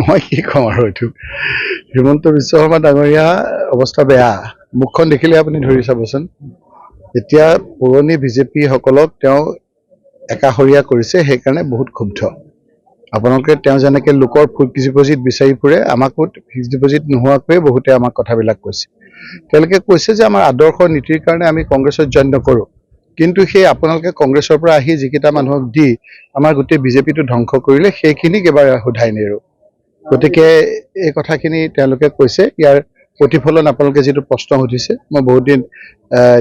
মই কি কম আৰু এইটো হিমন্ত বিশ্ব শৰ্মা ডাঙৰীয়া অৱস্থা বেয়া মুখখন দেখিলে আপুনি ধৰি চাবচোন এতিয়া পুৰণি বিজেপি সকলক তেওঁ একাষৰীয়া কৰিছে সেইকাৰণে বহুত ক্ষুব্ধ আপোনালোকে তেওঁ যেনেকৈ লোকৰ ফিক্স ডিপজিট বিচাৰি ফুৰে আমাকো ফিক্স ডিপজিট নোহোৱাকৈয়ে বহুতে আমাক কথাবিলাক কৈছে তেওঁলোকে কৈছে যে আমাৰ আদৰ্শ নীতিৰ কাৰণে আমি কংগ্ৰেছত জইন নকৰোঁ কিন্তু সেই আপোনালোকে কংগ্ৰেছৰ পৰা আহি যিকেইটা মানুহক দি আমাৰ গোটেই বিজেপিটো ধ্বংস কৰিলে সেইখিনিক এবাৰ সোধাই নেৰোঁ গতিকে এই কথাখিনি তেওঁলোকে কৈছে ইয়াৰ প্ৰতিফলন আপোনালোকে যিটো প্ৰশ্ন সুধিছে মই বহুত দিন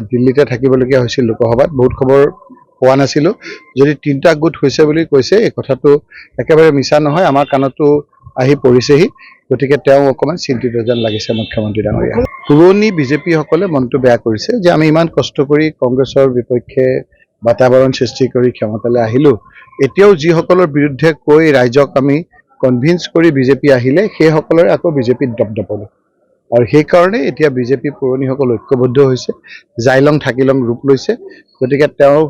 দিল্লীতে থাকিবলগীয়া হৈছিল লোকসভাত বহুত খবৰ পোৱা নাছিলোঁ যদি তিনিটা গোট হৈছে বুলি কৈছে এই কথাটো একেবাৰে মিছা নহয় আমাৰ কাণতো আহি পৰিছেহি গতিকে তেওঁ অকণমান চিন্তিত যেন লাগিছে মুখ্যমন্ত্ৰী ডাঙৰীয়া পুৰণি বিজেপিসকলে মনটো বেয়া কৰিছে যে আমি ইমান কষ্ট কৰি কংগ্ৰেছৰ বিপক্ষে বাতাবৰণ সৃষ্টি কৰি ক্ষমতালৈ আহিলোঁ এতিয়াও যিসকলৰ বিৰুদ্ধে কৈ ৰাইজক আমি কনভিন্স কৰি বিজেপি আহিলে সেইসকলৰে আকৌ বিজেপিত দপদপলো আৰু সেইকাৰণে এতিয়া বিজেপি পুৰণিসকল ঐক্যবদ্ধ হৈছে জাইলং থাকিলং ৰূপ লৈছে গতিকে তেওঁ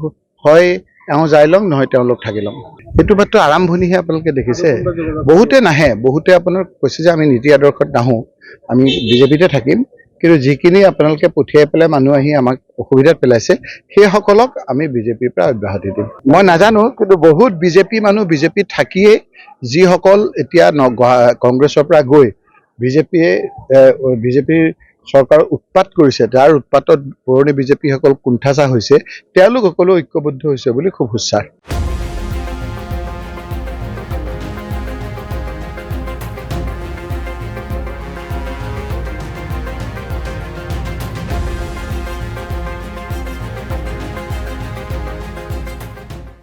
হয় এওঁ জাইলং নহয় তেওঁলোক থাকিলং এইটো মাত্ৰ আৰম্ভণিহে আপোনালোকে দেখিছে বহুতে নাহে বহুতে আপোনাৰ কৈছে যে আমি নীতি আদৰ্শত নাহোঁ আমি বিজেপিতে থাকিম কিন্তু যিখিনি আপোনালোকে পঠিয়াই পেলাই মানুহ আহি আমাক অসুবিধাত পেলাইছে সেইসকলক আমি বিজেপিৰ পৰা অব্যাহতি দিম মই নাজানো কিন্তু বহুত বিজেপি মানুহ বিজেপিত থাকিয়েই যিসকল এতিয়া কংগ্ৰেছৰ পৰা গৈ বিজেপিৰ চৰকাৰৰ উৎপাত কৰিছে তাৰ উৎপাতত পুৰণি বিজেপিসকল কুণ্ঠাচা হৈছে তেওঁলোক সকলো ঐক্যবদ্ধ হৈছে বুলি খুব উচ্চাৰ